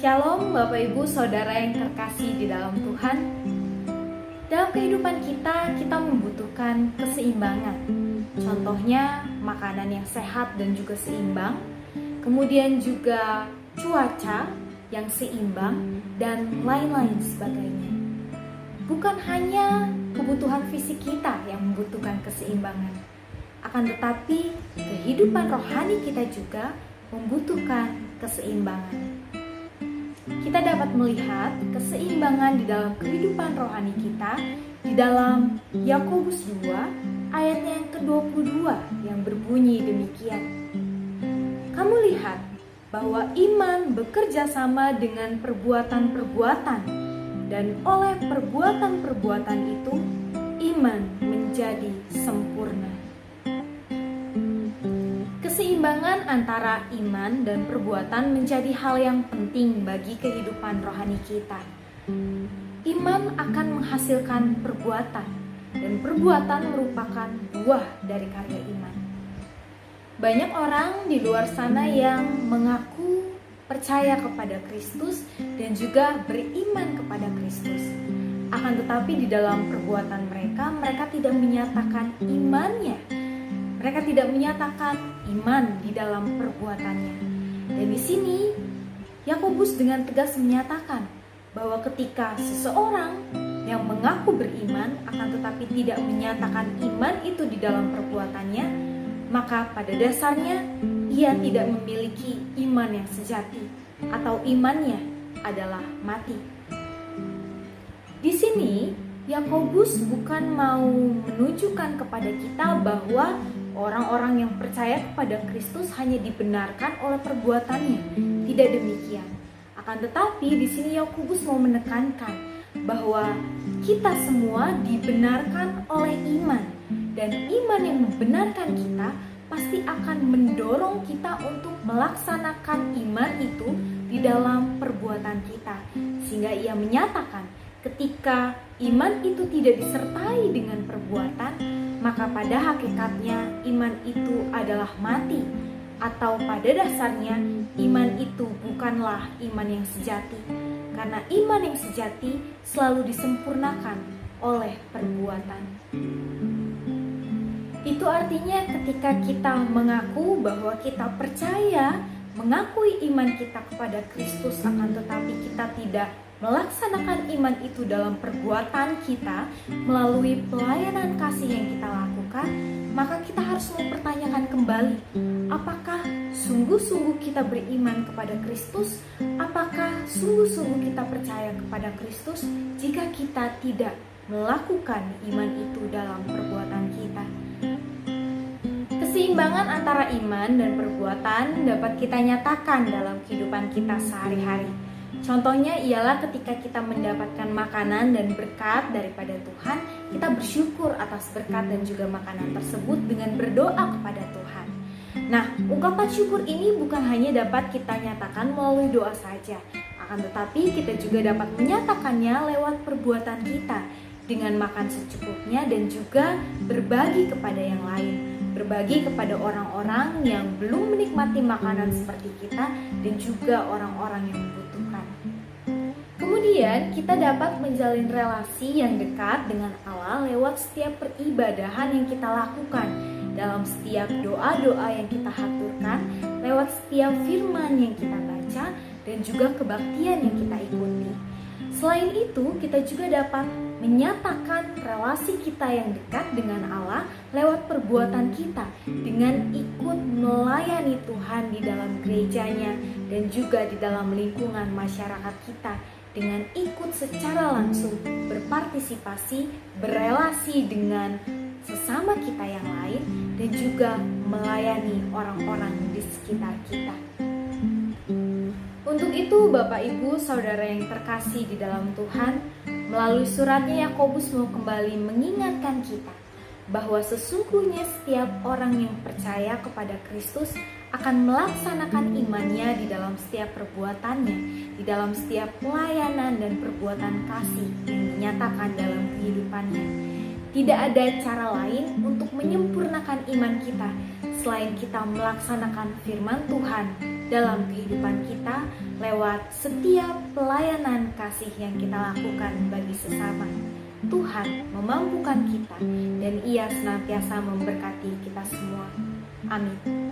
Shalom Bapak Ibu Saudara yang terkasih di dalam Tuhan. Dalam kehidupan kita membutuhkan keseimbangan. Contohnya makanan yang sehat dan juga seimbang. Kemudian juga cuaca yang seimbang dan lain-lain sebagainya. Bukan hanya kebutuhan fisik kita yang membutuhkan keseimbangan, akan tetapi kehidupan rohani kita juga membutuhkan keseimbangan. Kita dapat melihat keseimbangan di dalam kehidupan rohani kita di dalam Yakobus 2 ayatnya yang ke-22 yang berbunyi demikian. Kamu lihat bahwa iman bekerja sama dengan perbuatan-perbuatan, dan oleh perbuatan-perbuatan itu iman menjadi sempurna. Keseimbangan antara iman dan perbuatan menjadi hal yang penting bagi kehidupan rohani kita. Iman akan menghasilkan perbuatan, dan perbuatan merupakan buah dari karya iman. Banyak orang di luar sana yang mengaku percaya kepada Kristus dan juga beriman kepada Kristus. Akan tetapi di dalam perbuatan mereka tidak menyatakan imannya. Mereka tidak menyatakan iman di dalam perbuatannya. Dan di sini Yakobus dengan tegas menyatakan bahwa ketika seseorang yang mengaku beriman akan tetapi tidak menyatakan iman itu di dalam perbuatannya, maka pada dasarnya ia tidak memiliki iman yang sejati atau imannya adalah mati. Di sini Yakobus bukan mau menunjukkan kepada kita bahwa orang-orang yang percaya kepada Kristus hanya dibenarkan oleh perbuatannya. Tidak demikian. Akan tetapi di sini Yakobus mau menekankan bahwa kita semua dibenarkan oleh iman, dan iman yang membenarkan kita pasti akan mendorong kita untuk melaksanakan iman itu di dalam perbuatan kita. Sehingga ia menyatakan ketika iman itu tidak disertai dengan perbuatan, maka pada hakikatnya iman itu adalah mati, atau pada dasarnya iman itu bukanlah iman yang sejati, karena iman yang sejati selalu disempurnakan oleh perbuatan. Itu artinya ketika kita mengaku bahwa kita percaya, mengakui iman kita kepada Kristus, akan tetapi kita tidak melaksanakan iman itu dalam perbuatan kita melalui pelayanan kasih yang kita lakukan, maka kita harus mempertanyakan kembali, apakah sungguh-sungguh kita beriman kepada Kristus? Apakah sungguh-sungguh kita percaya kepada Kristus jika kita tidak melakukan iman itu dalam perbuatan kita? Keseimbangan antara iman dan perbuatan dapat kita nyatakan dalam kehidupan kita sehari-hari. Contohnya ialah ketika kita mendapatkan makanan dan berkat daripada Tuhan, kita bersyukur atas berkat dan juga makanan tersebut dengan berdoa kepada Tuhan. Nah, ungkapan syukur ini bukan hanya dapat kita nyatakan melalui doa saja, akan tetapi kita juga dapat menyatakannya lewat perbuatan kita dengan makan secukupnya dan juga berbagi kepada yang lain. Berbagi kepada orang-orang yang belum menikmati makanan seperti kita dan juga orang-orang yang membutuhkan. Kemudian kita dapat menjalin relasi yang dekat dengan Allah lewat setiap peribadahan yang kita lakukan, dalam setiap doa-doa yang kita haturkan, lewat setiap firman yang kita baca, dan juga kebaktian yang kita ikuti. Selain itu, kita juga dapat menyatakan relasi kita yang dekat dengan Allah lewat perbuatan kita dengan ikut melayani Tuhan di dalam gerejanya dan juga di dalam lingkungan masyarakat kita, dengan ikut secara langsung berpartisipasi, berelasi dengan sesama kita yang lain, dan juga melayani orang-orang di sekitar kita. Untuk itu Bapak Ibu Saudara yang terkasih di dalam Tuhan, melalui suratnya Yakobus mau kembali mengingatkan kita bahwa sesungguhnya setiap orang yang percaya kepada Kristus akan melaksanakan imannya di dalam setiap perbuatannya, di dalam setiap pelayanan dan perbuatan kasih yang dinyatakan dalam kehidupannya. Tidak ada cara lain untuk menyempurnakan iman kita selain kita melaksanakan firman Tuhan dalam kehidupan kita lewat setiap pelayanan kasih yang kita lakukan bagi sesama. Tuhan memampukan kita dan Ia senantiasa memberkati kita semua. Amin.